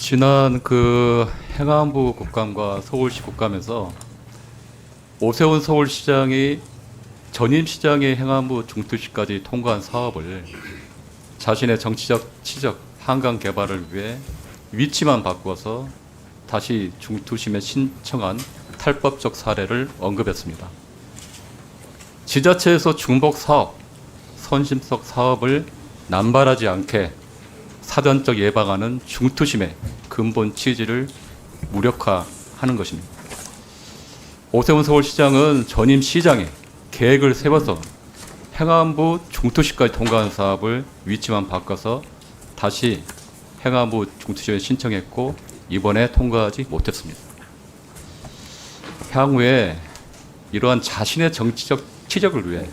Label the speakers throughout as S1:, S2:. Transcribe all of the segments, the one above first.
S1: 지난 행안부 국감과 서울시 국감에서 오세훈 서울시장이 전임 시장의 행안부 중투시까지 통과한 사업을 자신의 정치적 치적 한강 개발을 위해 위치만 바꿔서 다시 중투심에 신청한 탈법적 사례를 언급했습니다. 지자체에서 중복 사업, 선심성 사업을 남발하지 않게 사전적 예방하는 중투심의 근본 취지를 무력화하는 것입니다. 오세훈 서울시장은 전임 시장에 계획을 세워서 행안부 중투시까지 통과한 사업을 위치만 바꿔서 다시 행안부 중투시에 신청했고 이번에 통과하지 못했습니다. 향후에 이러한 자신의 정치적 치적을 위해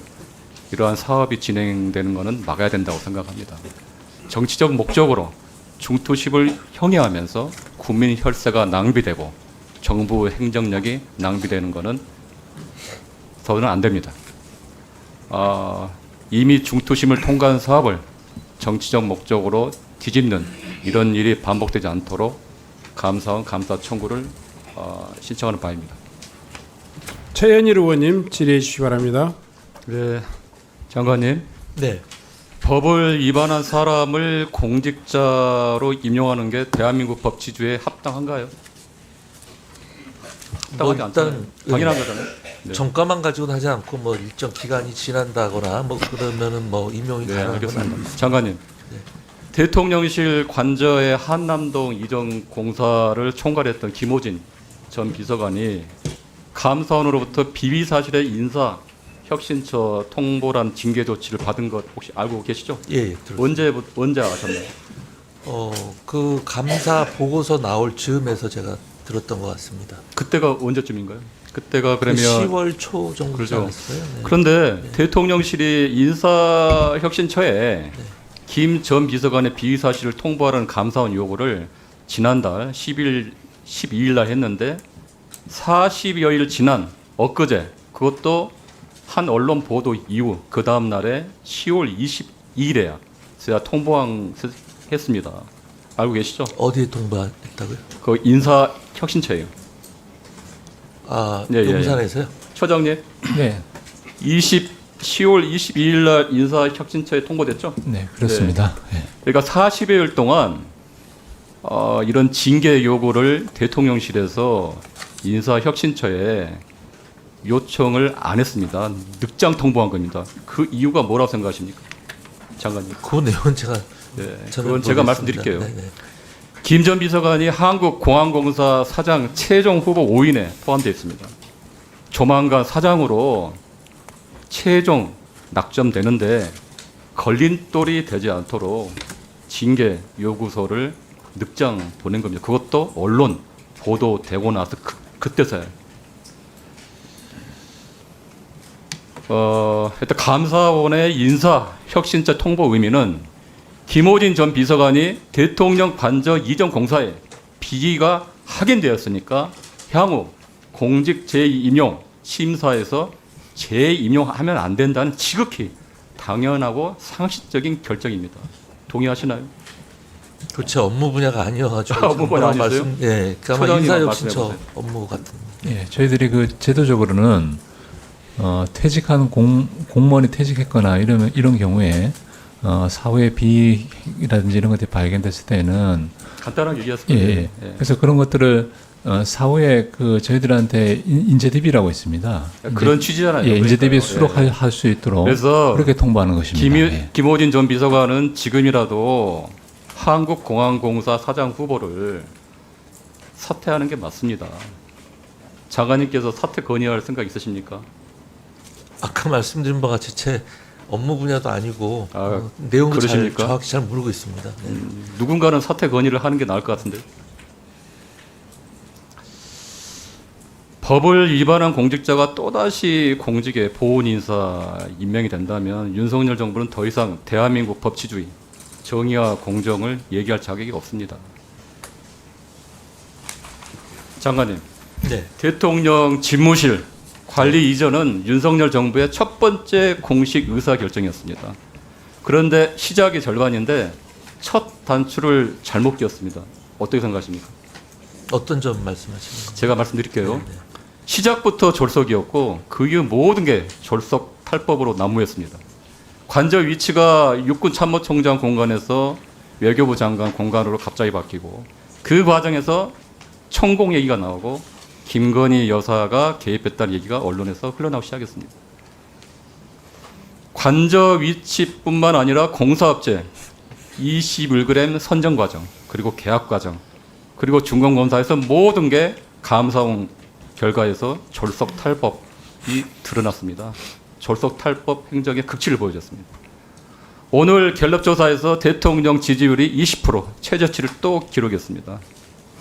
S1: 이러한 사업이 진행되는 것은 막아야 된다고 생각합니다. 정치적 목적으로 중투심을 형해하면서 국민 혈세가 낭비되고 정부 행정력이 낭비되는 것은 더는 안 됩니다. 이미 중투심을 통과한 사업을 정치적 목적으로 뒤집는 이런 일이 반복되지 않도록 감사원 감사 청구를 신청하는 바입니다.
S2: 최현일 의원님 질의해 주시기 바랍니다.
S1: 네, 장관님.
S3: 네.
S1: 법을 위반한 사람을 공직자로 임용하는 게 대한민국 법치주의에 합당한가요? 합당하지 않잖아요. 당연한 거잖아요. 네.
S3: 정가만 가지고는 하지 않고 뭐 일정 기간이 지난다거나 뭐 그러면은 뭐 임용이 가능한 건 아닙니다.
S1: 장관님,
S3: 네.
S1: 대통령실 관저의 한남동 이전 공사를 총괄했던 김호진 전 비서관이 감사원으로부터 비위 사실의 인사 혁신처 통보란 징계 조치를 받은 것 혹시 알고 계시죠?
S3: 예, 들었습니다.
S1: 언제 아셨나요?
S3: 그 감사 보고서 나올 즈음에서 제가 들었던 것 같습니다.
S1: 그때가 언제쯤인가요? 그때가 그러면
S3: 10월 초 정도지
S1: 그렇죠.
S3: 않았어요? 네.
S1: 그런데 네. 대통령실이 인사혁신처에 네. 김 전 비서관의 비위 사실을 통보하는 감사원 요구를 지난달 12일 날 했는데 40여일 지난 엊그제 그것도 한 언론 보도 이후 그 다음 날에 10월 22일에야 제가 통보했습니다. 알고 계시죠?
S3: 어디에 통보했다고요?
S1: 그 인사혁신처예요.
S3: 네, 용산에서요?
S1: 처장님.
S4: 네.
S1: 10월 22일 날 인사혁신처에 통보됐죠?
S4: 네, 그렇습니다. 네.
S1: 그러니까 40여일 동안 이런 징계 요구를 대통령실에서 인사혁신처에 요청을 안 했습니다. 늑장 통보한 겁니다. 그 이유가 뭐라고 생각하십니까? 장관님.
S3: 그 내용은 제가
S1: 그건 제가 말씀드릴게요.
S3: 네네.
S1: 김 전 비서관이 한국공항공사 사장 최종 후보 5인에 포함되어 있습니다. 조만간 사장으로 최종 낙점되는데 걸림돌이 되지 않도록 징계 요구서를 늑장 보낸 겁니다. 그것도 언론 보도되고 나서 그때서야. 일단 감사원의 인사혁신처 통보 의미는 김호진 전 비서관이 대통령 관저 이전 공사에 비위가 확인되었으니까 향후 공직 재임용 심사에서 재임용하면 안 된다는 지극히 당연하고 상식적인 결정입니다. 동의하시나요?
S3: 그렇죠. 업무 분야가 아니어가지고
S1: 업무 분야 아니었어요?
S3: 예, 그러니까 인사혁신처 업무 같은.
S4: 예, 저희들이 제도적으로는 퇴직한 공무원이 퇴직했거나 이런 경우에 사후에 비위라든지 이런 것들이 발견됐을 때는
S1: 간단하게 얘기했습니다.
S4: 예. 그래서 그런 것들을 사후에 저희들한테 인재 대비라고 있습니다.
S1: 그런 취지잖아요.
S4: 예, 인재 대비
S1: 그러니까요.
S4: 수록할 수 있도록
S1: 그래서
S4: 그렇게 통보하는 것입니다.
S1: 김호진 전 비서관은 지금이라도 한국공항공사 사장 후보를 사퇴하는 게 맞습니다. 장관님께서 사퇴 건의할 생각 있으십니까?
S3: 아까 말씀드린 바와 같이 제 업무 분야도 아니고 내용을 정확히 잘 모르고 있습니다. 네.
S1: 누군가는 사퇴 건의를 하는 게 나을 것 같은데. 법을 위반한 공직자가 또다시 공직에 보훈 인사 임명이 된다면 윤석열 정부는 더 이상 대한민국 법치주의, 정의와 공정을 얘기할 자격이 없습니다. 장관님,
S3: 네.
S1: 대통령 집무실 관리 이전은 윤석열 정부의 첫 번째 공식 의사결정이었습니다. 그런데 시작이 절반인데 첫 단추를 잘못 끼웠습니다. 어떻게 생각하십니까?
S3: 어떤 점 말씀하시는 거예요?
S1: 제가 말씀드릴게요.
S3: 네.
S1: 시작부터 졸속이었고 그 이후 모든 게 졸속 탈법으로 난무했습니다. 관저 위치가 육군 참모총장 공간에서 외교부 장관 공간으로 갑자기 바뀌고 그 과정에서 천공 얘기가 나오고 김건희 여사가 개입했다는 얘기가 언론에서 흘러나오기 시작했습니다. 관저 위치뿐만 아니라 공사업체 21g 선정 과정 그리고 계약 과정 그리고 중간검사에서 모든 게 감사원 결과에서 졸속 탈법이 드러났습니다. 졸속 탈법 행정의 극치를 보여줬습니다. 오늘 갤럽 조사에서 대통령 지지율이 20% 최저치를 또 기록했습니다.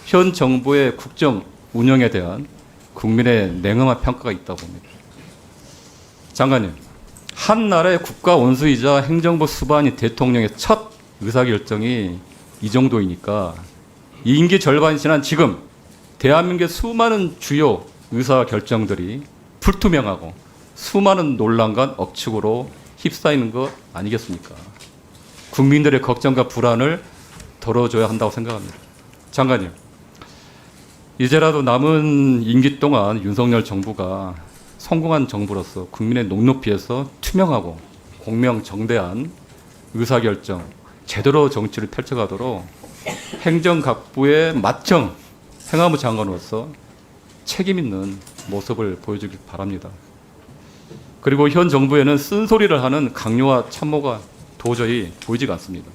S1: 현 정부의 국정 운영에 대한 국민의 냉엄한 평가가 있다고 봅니다. 장관님, 한 나라의 국가 원수이자 행정부 수반이 대통령의 첫 의사결정이 이 정도이니까 임기 절반이 지난 지금 대한민국의 수많은 주요 의사결정들이 불투명하고 수많은 논란과 억측으로 휩싸이는 것 아니겠습니까? 국민들의 걱정과 불안을 덜어줘야 한다고 생각합니다. 장관님, 이제라도 남은 임기 동안 윤석열 정부가 성공한 정부로서 국민의 눈높이에서 투명하고 공명정대한 의사결정, 제대로 정치를 펼쳐가도록 행정각부의 맏형 행안부 장관으로서 책임 있는 모습을 보여주길 바랍니다. 그리고 현 정부에는 쓴소리를 하는 강요와 참모가 도저히 보이지가 않습니다.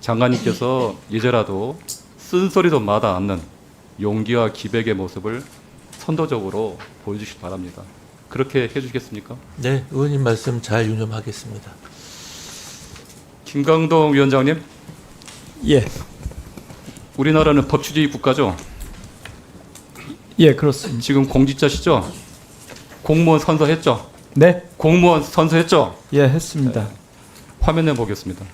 S1: 장관님께서 이제라도 쓴소리도 마다 않는 용기와 기백의 모습을 선도적으로 보여주시기 바랍니다. 그렇게 해주시겠습니까?
S3: 네, 의원님 말씀 잘 유념하겠습니다.
S1: 김강동 위원장님,
S5: 예,
S1: 우리나라는 법치주의 국가죠?
S5: 예, 그렇습니다.
S1: 지금 공직자시죠? 공무원 선서했죠?
S5: 네,
S1: 공무원 선서했죠?
S5: 예, 했습니다.
S1: 화면 내보겠습니다.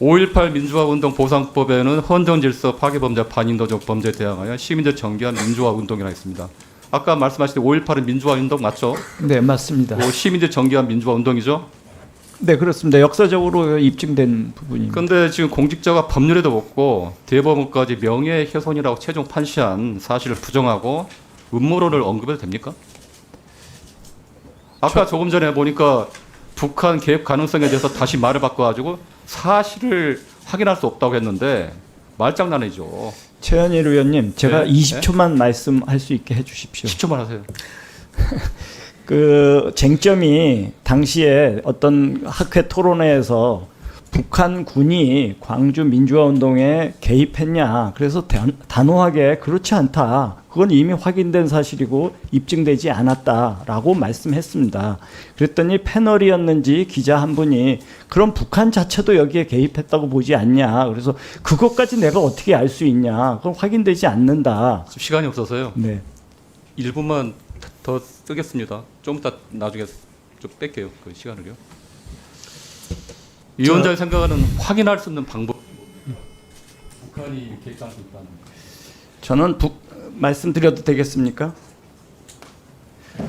S1: 5.18 민주화운동 보상법에는 헌정질서 파괴범죄 반인도적 범죄에 대항하여 시민들 정기한 민주화운동이라 했습니다. 아까 말씀하신 5.18은 민주화운동 맞죠?
S5: 네, 맞습니다.
S1: 시민들 정기한 민주화운동이죠?
S5: 네, 그렇습니다. 역사적으로 입증된 부분입니다.
S1: 그런데 지금 공직자가 법률에도 없고 대법원까지 명예훼손이라고 최종 판시한 사실을 부정하고 음모론을 언급해도 됩니까? 아까 조금 전에 보니까 북한 개입 가능성에 대해서 다시 말을 바꿔가지고 사실을 확인할 수 없다고 했는데 말장난이죠.
S5: 최현일 의원님, 제가
S1: 네,
S5: 20초만 말씀할 수 있게 해주십시오.
S1: 10초만 하세요.
S5: 그 쟁점이 당시에 어떤 학회 토론회에서 북한군이 광주 민주화운동에 개입했냐. 그래서 단호하게 그렇지 않다. 그건 이미 확인된 사실이고 입증되지 않았다라고 말씀했습니다. 그랬더니 패널이었는지 기자 한 분이 그럼 북한 자체도 여기에 개입했다고 보지 않냐. 그래서 그것까지 내가 어떻게 알 수 있냐. 그건 확인되지 않는다.
S1: 지금 시간이 없어서요.
S5: 네.
S1: 1분만 더 쓰겠습니다. 좀 이따 나중에 좀 뺄게요. 그 시간을요. 위원장이 생각하는 확인할 수 있는 방법. 북한이 개입할 수 있다는.
S5: 저는 말씀드려도 되겠습니까?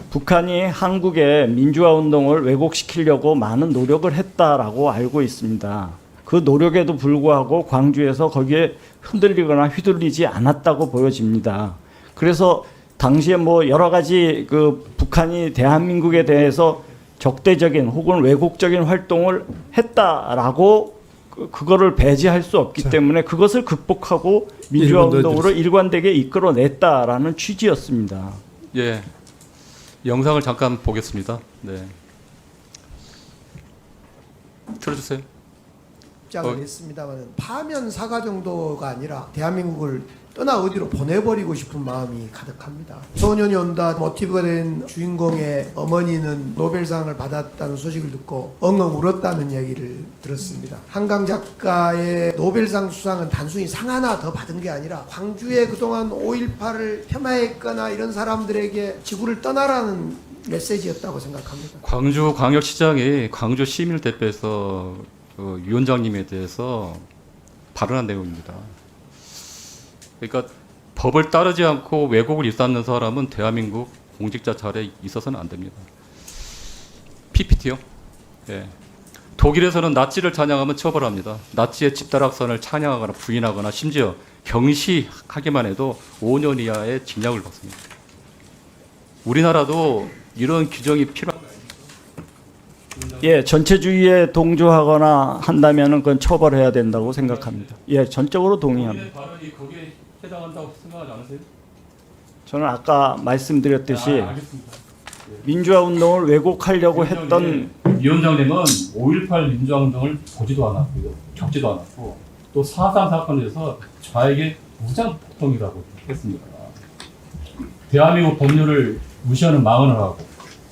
S5: 북한이 한국의 민주화 운동을 왜곡시키려고 많은 노력을 했다라고 알고 있습니다. 그 노력에도 불구하고 광주에서 거기에 흔들리거나 휘둘리지 않았다고 보여집니다. 그래서 당시에 뭐 여러 가지 그 북한이 대한민국에 대해서 적대적인 혹은 왜곡적인 활동을 했다라고 그거를 배제할 수 없기 때문에 그것을 극복하고 민주화 운동으로 일관되게 이끌어냈다라는 취지였습니다.
S1: 예, 영상을 잠깐 보겠습니다. 네, 틀어주세요.
S6: 입장을 했습니다만 파면 사과 정도가 아니라 대한민국을 떠나 어디로 보내버리고 싶은 마음이 가득합니다. 소년이 온다 모티브가 된 주인공의 어머니는 노벨상을 받았다는 소식을 듣고 엉엉 울었다는 얘기를 들었습니다. 한강 작가의 노벨상 수상은 단순히 상 하나 더 받은 게 아니라 광주에 그동안 5.18을 폄하했거나 이런 사람들에게 지구를 떠나라는 메시지였다고 생각합니다.
S1: 광주광역시장이 광주 시민을 대표해서 그 위원장님에 대해서 발언한 내용입니다. 그러니까 법을 따르지 않고 왜곡을 일삼는 사람은 대한민국 공직자 자리에 있어서는 안 됩니다. PPT요. 예. 독일에서는 나치를 찬양하면 처벌합니다. 나치의 집다락선을 찬양하거나 부인하거나 심지어 경시하기만 해도 5년 이하의 징역을 받습니다. 우리나라도 이런 규정이 필요합니다.
S5: 예, 전체주의에 동조하거나 한다면은 그건 처벌해야 된다고 생각합니다. 예, 전적으로 동의합니다.
S1: 발언이 거기에 해당한다고 생각하지 않으세요?
S5: 저는 아까 말씀드렸듯이
S1: 알겠습니다.
S5: 민주화 운동을 왜곡하려고 했던
S1: 위원장님은 5.18 민주화 운동을 보지도 않았고요, 겪지도 않았고 또 4.3 사건에서 좌에게 무장 폭동이라고 했습니다. 대한민국 법률을 무시하는 망언을 하고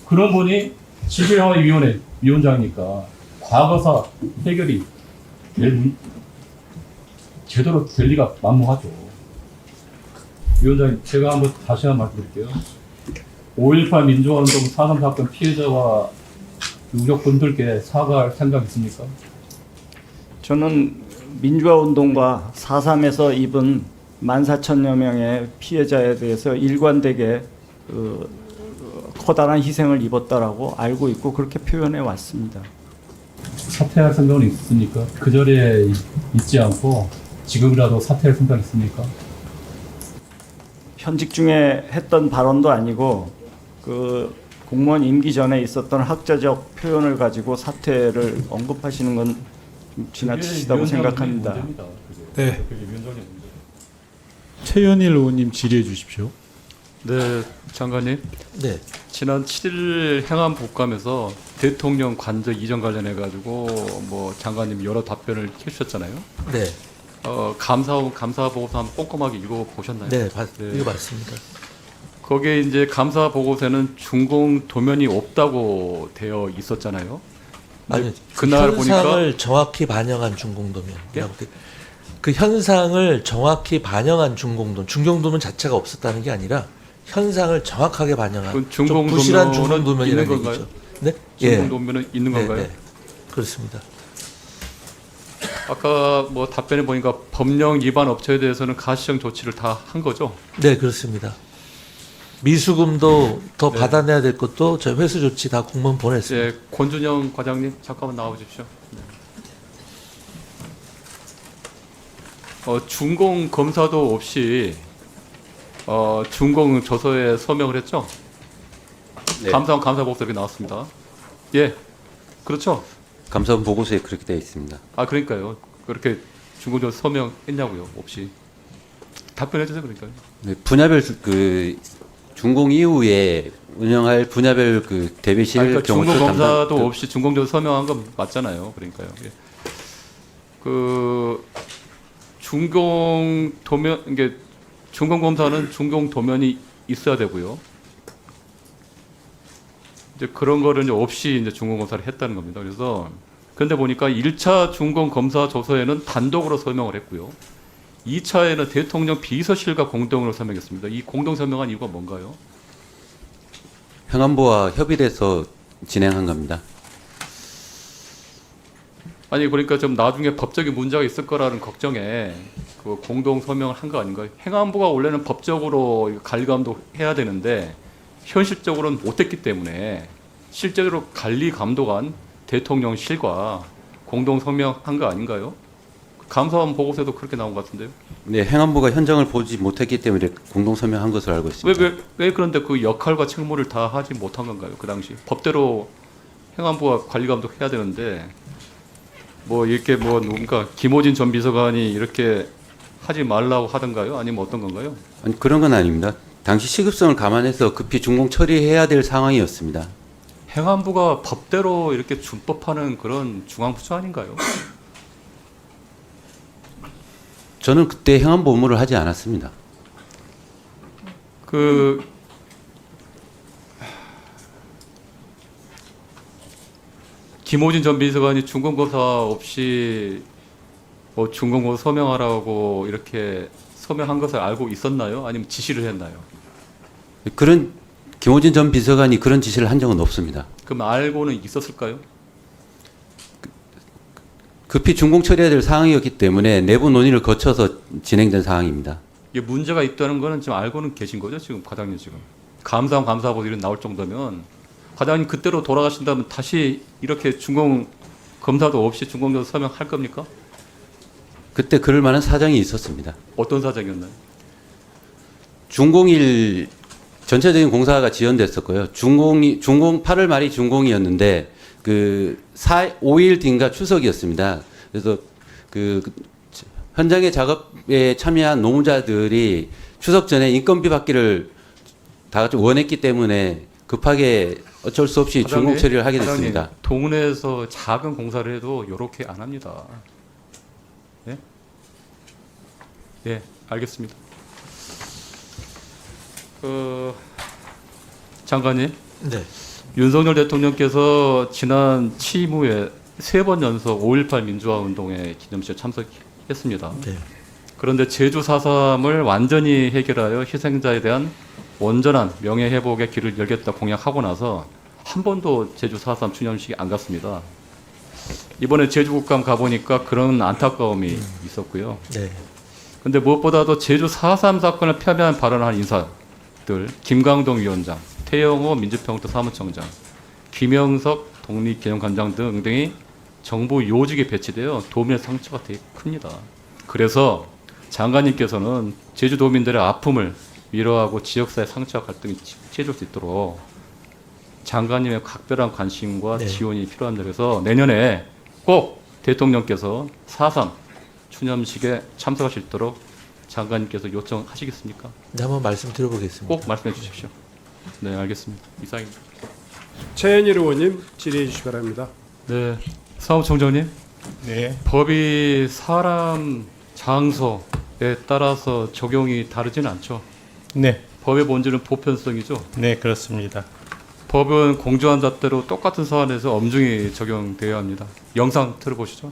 S1: 그런 분이 지구영화위원회 위원장이니까 과거사 해결이 제대로 될 리가 만무하죠. 위원장님, 제가 한번 다시 한번 말씀드릴게요. 5.18 민주화운동 4.3 사건 피해자와 유족분들께 사과할 생각 있습니까?
S5: 저는 민주화 운동과 4.3에서 입은 14,000여 명의 피해자에 대해서 일관되게 커다란 희생을 입었다라고 알고 있고 그렇게 표현해 왔습니다.
S1: 사퇴할 생각은 있습니까? 그 자리에 있지 않고 지금이라도 사퇴할 생각 있습니까?
S5: 현직 중에 했던 발언도 아니고 그 공무원 임기 전에 있었던 학자적 표현을 가지고 사퇴를 언급하시는 건 좀 지나치시다고 생각합니다.
S2: 네. 최현일 의원님 질의해 주십시오.
S1: 네, 장관님.
S3: 네.
S1: 지난 7일 행안부 국감에서 대통령 관저 이전 관련해 가지고 뭐 장관님 여러 답변을 해주셨잖아요.
S3: 네.
S1: 감사 보고서 한번 꼼꼼하게 읽어 보셨나요?
S3: 네, 읽어봤습니다.
S1: 거기에 이제 감사 보고서에는 중공 도면이 없다고 되어 있었잖아요.
S3: 아니,
S1: 그날
S3: 그 현상을
S1: 보니까
S3: 정확히 반영한 중공도면.
S1: 예?
S3: 그 현상을 정확히 반영한 중공도면, 중공도면 자체가 없었다는 게 아니라 현상을 정확하게 반영한
S1: 그건
S3: 좀
S1: 중공도면은
S3: 부실한 중공도면이라는
S1: 있는 건가요?
S3: 얘기죠. 네?
S1: 중공 도면은 있는 건가요?
S3: 네. 그렇습니다.
S1: 아까 뭐 답변에 보니까 법령 위반 업체에 대해서는 가시적 조치를 다 한 거죠?
S3: 네, 그렇습니다. 미수금도 더 받아내야 될 것도 저희 회수 조치 다 공문 보냈습니다.
S1: 네, 권준영 과장님 잠깐만 나와 주십시오. 준공 검사도 없이 준공 조서에 서명을 했죠?
S7: 네.
S1: 감사 보고서 이렇게 나왔습니다. 예, 그렇죠?
S7: 감사원 보고서에 그렇게 되어 있습니다.
S1: 아 그러니까요. 그렇게 준공 조서 서명했냐고요? 없이 답변해 주세요. 그러니까요.
S7: 네, 분야별 그 준공 이후에 운영할 분야별 그 대비실
S1: 그러니까
S7: 경우
S1: 준공 검사도
S7: 담당-
S1: 없이 준공 조서 서명한 건 맞잖아요. 그러니까요. 예. 그 준공 도면 이게 준공 검사는 준공 도면이 있어야 되고요. 이제 그런 거를 이제 없이 이제 준공 검사를 했다는 겁니다. 그래서 그런데 보니까 1차 준공 검사 조서에는 단독으로 서명을 했고요. 2차에는 대통령 비서실과 공동으로 서명했습니다. 이 공동 서명한 이유가 뭔가요?
S7: 행안부와 협의돼서 진행한 겁니다.
S1: 아니 그러니까 좀 나중에 법적인 문제가 있을 거라는 걱정에 그 공동 서명을 한 거 아닌가요? 행안부가 원래는 법적으로 관리 감독해야 되는데 현실적으로는 못했기 때문에 실제로 관리 감독한 대통령실과 공동 서명한 거 아닌가요? 감사원 보고서에도 그렇게 나온 것 같은데요.
S7: 네, 행안부가 현장을 보지 못했기 때문에 공동 서명한 것으로 알고 있습니다.
S1: 왜 그런데 그 역할과 책무를 다 하지 못한 건가요? 그 당시 법대로 행안부가 관리 감독해야 되는데 뭐 이렇게 뭐 누군가 김호진 전 비서관이 이렇게 하지 말라고 하던가요? 아니면 어떤 건가요?
S7: 아니, 그런 건 아닙니다. 당시 시급성을 감안해서 급히 준공 처리해야 될 상황이었습니다.
S1: 행안부가 법대로 이렇게 준법하는 그런 중앙부처 아닌가요?
S7: 저는 그때 행안부 업무를 하지 않았습니다.
S1: 그 김호진 전 비서관이 준공검사 없이 뭐 준공검사 서명하라고 이렇게 서명한 것을 알고 있었나요? 아니면 지시를 했나요?
S7: 그런 김호진 전 비서관이 그런 지시를 한 적은 없습니다.
S1: 그럼 알고는 있었을까요?
S7: 급히 준공 처리해야 될 상황이었기 때문에 내부 논의를 거쳐서 진행된 상황입니다.
S1: 이게 문제가 있다는 거는 지금 알고는 계신 거죠? 지금 과장님 지금 감사보고 이런 나올 정도면 과장님 그때로 돌아가신다면 다시 이렇게 준공 검사도 없이 준공조사 서명할 겁니까?
S7: 그때 그럴 만한 사정이 있었습니다.
S1: 어떤 사정이었나요?
S7: 준공일 전체적인 공사가 지연됐었고요. 준공 8월 말이 준공이었는데 그 5일 뒤인가 추석이었습니다. 그래서 그 현장의 작업에 참여한 노무자들이 추석 전에 인건비 받기를 다 같이 원했기 때문에 급하게 어쩔 수 없이 준공 처리를 하게 됐습니다.
S1: 동네에서 작은 공사를 해도 이렇게 안 합니다. 예? 예, 알겠습니다. 장관님,
S3: 네.
S1: 윤석열 대통령께서 지난 취임 후에 3번 연속 5.18 민주화 운동에 기념식에 참석했습니다.
S3: 네.
S1: 그런데 제주 4.3을 완전히 해결하여 희생자에 대한 온전한 명예회복의 길을 열겠다 공약하고 나서 한 번도 제주 4.3 추념식에 안 갔습니다. 이번에 제주국감 가보니까 그런 안타까움이 있었고요.
S3: 네.
S1: 근데 무엇보다도 제주 4.3 사건을 폄훼한 발언한 인사들, 김광동 위원장, 태영호 민주평화도 사무총장, 김영석 독립기념관장 등등이 정부 요직에 배치되어 도민의 상처가 되게 큽니다. 그래서 장관님께서는 제주도민들의 아픔을 위로하고 지역사회 상처와 갈등이 치해줄 수 있도록 장관님의 각별한 관심과
S3: 네.
S1: 지원이 필요한다. 그래서 내년에 꼭 대통령께서 4.3 추념식에 참석하실 수 있도록 장관님께서 요청하시겠습니까?
S3: 네, 한번 말씀드려보겠습니다.
S1: 꼭 말씀해 주십시오. 네, 알겠습니다. 이상입니다.
S2: 최현일 의원님 질의해 주시기 바랍니다.
S1: 네, 사무총장님.
S8: 네.
S1: 법이 사람, 장소에 따라서 적용이 다르지는 않죠.
S8: 네.
S1: 법의 본질은 보편성이죠.
S8: 네, 그렇습니다.
S1: 법은 공정한 잣대로 똑같은 사안에서 엄중히 적용되어야 합니다. 영상 틀어보시죠.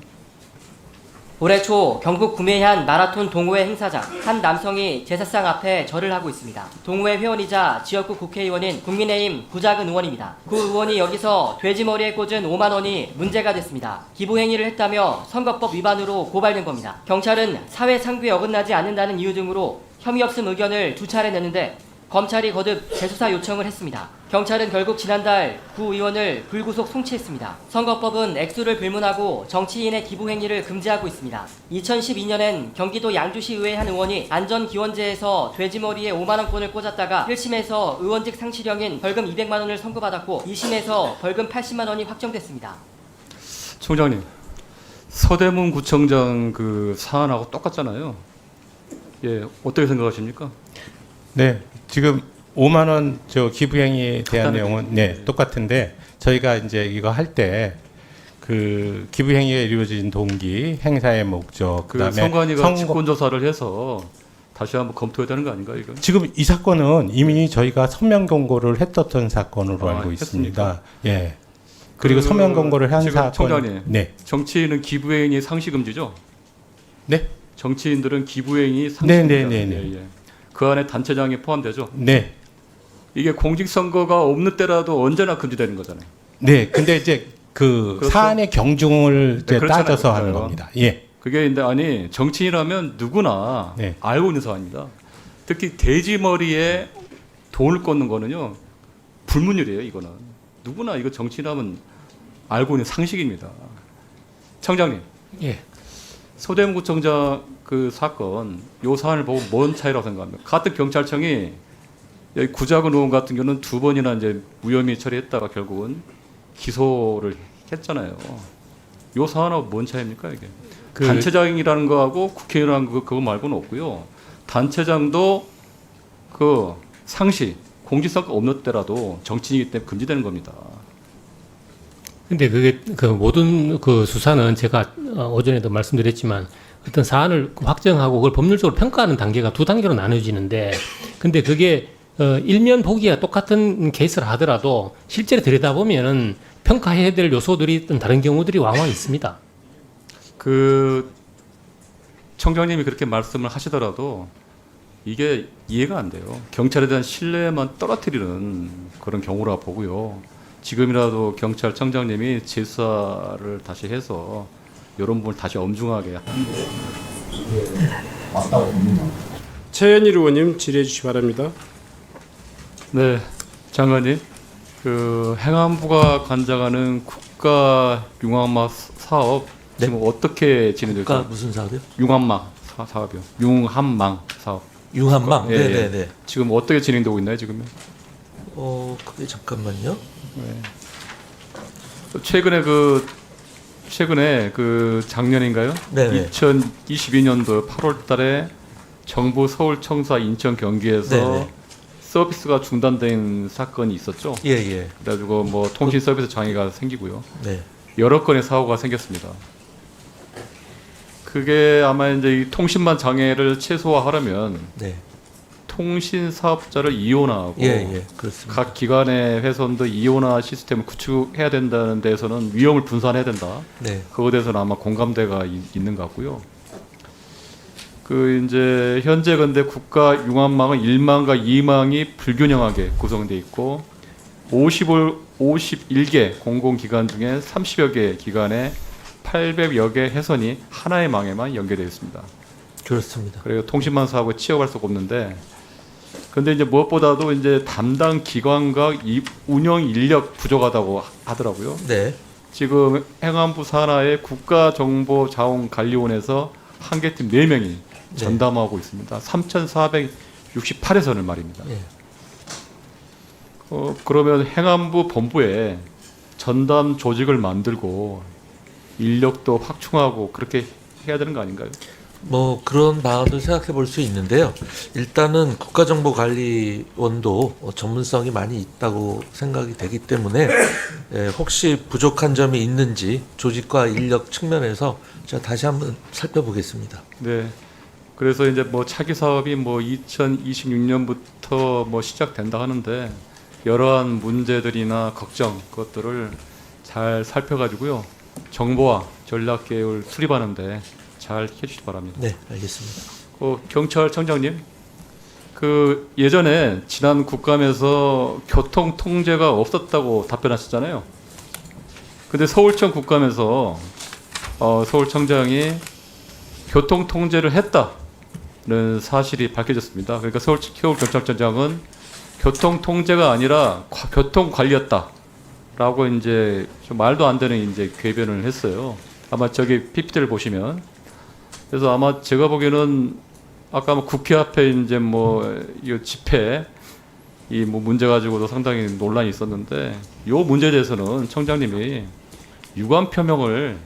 S9: 올해 초 경북 구미현 마라톤 동호회 행사장 한 남성이 제사상 앞에 절을 하고 있습니다. 동호회 회원이자 지역구 국회의원인 국민의힘 구자근 의원입니다. 구 의원이 여기서 돼지머리에 꽂은 5만 원이 문제가 됐습니다. 기부행위를 했다며 선거법 위반으로 고발된 겁니다. 경찰은 사회 상규에 어긋나지 않는다는 이유 등으로 혐의 없음 의견을 2차례 냈는데 검찰이 거듭 재수사 요청을 했습니다. 경찰은 결국 지난달 구 의원을 불구속 송치했습니다. 선거법은 액수를 불문하고 정치인의 기부 행위를 금지하고 있습니다. 2012년엔 경기도 양주시 의회 한 의원이 안전기원제에서 돼지머리에 5만 원권을 꽂았다가 1심에서 의원직 상실형인 벌금 200만 원을 선고받았고 2심에서 벌금 80만 원이 확정됐습니다.
S1: 총장님, 서대문 구청장 그 사안하고 똑같잖아요. 예, 어떻게 생각하십니까?
S8: 네. 지금 5만 원 저 기부행위에 대한
S1: 간단하게.
S8: 내용은 네, 똑같은데 저희가 이제 이거 할 때 그 기부행위가 이루어진 동기, 행사의 목적,
S1: 그
S8: 그다음에
S1: 선관위가 직권조사를 해서 다시 한번 검토해야 되는 거 아닌가 이거?
S8: 지금 이 사건은 이미 저희가 서면 경고를 했었던 사건으로
S1: 아,
S8: 알고 있습니다.
S1: 했습니까?
S8: 예. 그리고 서면 경고를 한
S1: 지금
S8: 사건.
S1: 총장님,
S8: 네.
S1: 정치인은 기부행위 상시금지죠?
S8: 네.
S1: 정치인들은 기부행위 상시금지입니다.
S8: 네.
S1: 예, 예. 그 안에 단체장이 포함되죠?
S8: 네.
S1: 이게 공직선거가 없는 때라도 언제나 금지되는 거잖아요.
S8: 네. 근데 이제 그
S1: 그렇죠?
S8: 사안의 경중을 이제
S1: 그렇잖아요.
S8: 따져서 하는
S1: 그렇죠.
S8: 겁니다. 예.
S1: 그게 근데 아니 정치인이라면 누구나
S8: 네.
S1: 알고 있는 사안입니다. 특히 돼지머리에 돈을 꽂는 거는요 불문율이에요. 이거는 누구나 이거 정치인이라면 알고 있는 상식입니다. 청장님,
S3: 예.
S1: 서대문구청장 그 사건 요 사안을 보고 뭔 차이라고 생각합니까? 같은 경찰청이 여기 구자근 의원 같은 경우는 2번이나 이제 무혐의 처리했다가 결국은 기소를 했잖아요. 요 사안하고 뭔 차이입니까 이게? 단체장이라는 거하고 국회의원이라는 그거 말고는 없고요. 단체장도 그 상시 공직선거 없는 때라도 정치인이기 때문에 금지되는 겁니다.
S10: 근데 그게 그 모든 그 수사는 제가 오전에도 말씀드렸지만 어떤 사안을 확정하고 그걸 법률적으로 평가하는 단계가 두 단계로 나눠지는데 근데 그게 일면 보기가 똑같은 케이스를 하더라도 실제로 들여다보면은 평가해야 될 요소들이 다른 경우들이 왕왕 있습니다.
S1: 그 청장님이 그렇게 말씀을 하시더라도 이게 이해가 안 돼요. 경찰에 대한 신뢰만 떨어뜨리는 그런 경우라 보고요. 지금이라도 경찰청장님이 재수사를 다시 해서 이런 부분을 다시 엄중하게 하는 게 맞다고 봅니다.
S2: 최현일 의원님 질의해 주시기 바랍니다.
S1: 네, 장관님. 그 행안부가 관장하는 국가 융합막 사업 지금 어떻게 진행될까요?
S3: 국가 무슨 사업이요?
S1: 융합막 사업이요. 융합망 사업.
S3: 융합망.
S1: 예, 예.
S3: 네네네.
S1: 지금 어떻게 진행되고 있나요, 지금?
S3: 그게 잠깐만요.
S1: 최근에 그 작년인가요?
S3: 네네.
S1: 2022년도 8월달에 정부 서울청사 인천 경기에서
S3: 네네.
S1: 서비스가 중단된 사건이 있었죠.
S3: 예예.
S1: 그래가지고 뭐 통신 서비스 장애가 생기고요.
S3: 네.
S1: 여러 건의 사고가 생겼습니다. 그게 아마 이제 이 통신망 장애를 최소화하려면
S3: 네.
S1: 통신 사업자를 이원화하고
S3: 예, 그렇습니다.
S1: 각 기관의 회선도 이원화 시스템을 구축해야 된다는 데에서는 위험을 분산해야 된다.
S3: 네.
S1: 그거에 대해서는 아마 공감대가 있는 것 같고요. 그 이제 현재 근데 국가 융합망은 1망과 2망이 불균형하게 구성되어 있고 51개 공공기관 중에 30여 개 기관에 800여 개 해선이 하나의 망에만 연계되어 있습니다.
S3: 그렇습니다.
S1: 그리고 통신망 사업을 취업할 수가 없는데, 근데 이제 무엇보다도 이제 담당 기관과 운영 인력 부족하다고 하더라고요.
S3: 네.
S1: 지금 행안부 산하의 국가정보자원관리원에서 한개팀 4명이 전담하고 있습니다. 3,468회선을 말입니다.
S3: 네.
S1: 그러면 행안부 본부에 전담 조직을 만들고 인력도 확충하고 그렇게 해야 되는 거 아닌가요?
S3: 뭐 그런 방안도 생각해 볼 수 있는데요. 일단은 국가정보관리원도 전문성이 많이 있다고 생각이 되기 때문에 혹시 부족한 점이 있는지 조직과 인력 측면에서 제가 다시 한번 살펴보겠습니다.
S1: 네. 그래서 이제 뭐 차기 사업이 뭐 2026년부터 뭐 시작된다 하는데 여러한 문제들이나 걱정 그것들을 잘 살펴가지고요. 정보와 전략 계획을 수립하는데 잘 해주시기 바랍니다.
S3: 네, 알겠습니다.
S1: 경찰청장님, 그 예전에 지난 국감에서 교통 통제가 없었다고 답변하셨잖아요. 근데 서울청 국감에서 서울청장이 교통 통제를 했다는 사실이 밝혀졌습니다. 그러니까 서울경찰청장은 교통 통제가 아니라 교통 관리였다라고 이제 좀 말도 안 되는 이제 궤변을 했어요. 아마 저기 PPT를 보시면. 그래서 아마 제가 보기에는 아까 뭐 국회 앞에 이제 뭐 이 집회 이 뭐 문제 가지고도 상당히 논란이 있었는데 요 문제에 대해서는 청장님이 유감 표명을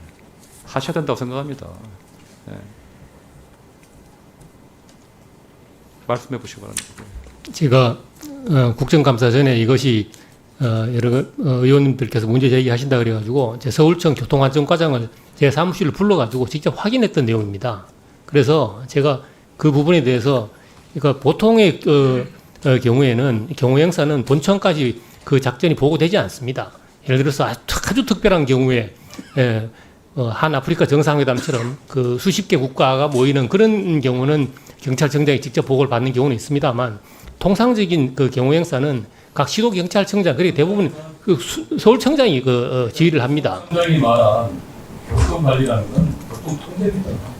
S1: 하셔야 된다고 생각합니다. 네. 말씀해 보시기 바랍니다.
S10: 제가 국정감사 전에 이것이 여러 의원님들께서 문제 제기하신다 그래가지고 제 서울청 교통안전과장을 제 사무실로 불러가지고 직접 확인했던 내용입니다. 그래서 제가 그 부분에 대해서 그러니까 보통의 경우에는 경우 행사는 본청까지 그 작전이 보고되지 않습니다. 예를 들어서 아주 특별한 경우에 한 아프리카 정상회담처럼 그 수십 개 국가가 모이는 그런 경우는 경찰청장이 직접 보고를 받는 경우는 있습니다만 통상적인 그 경우 행사는 각 시도 경찰청장 그리고 대부분 그 서울청장이 지휘를 합니다.
S1: 청장이 말한 교통 관리라는 건 교통 통제입니다.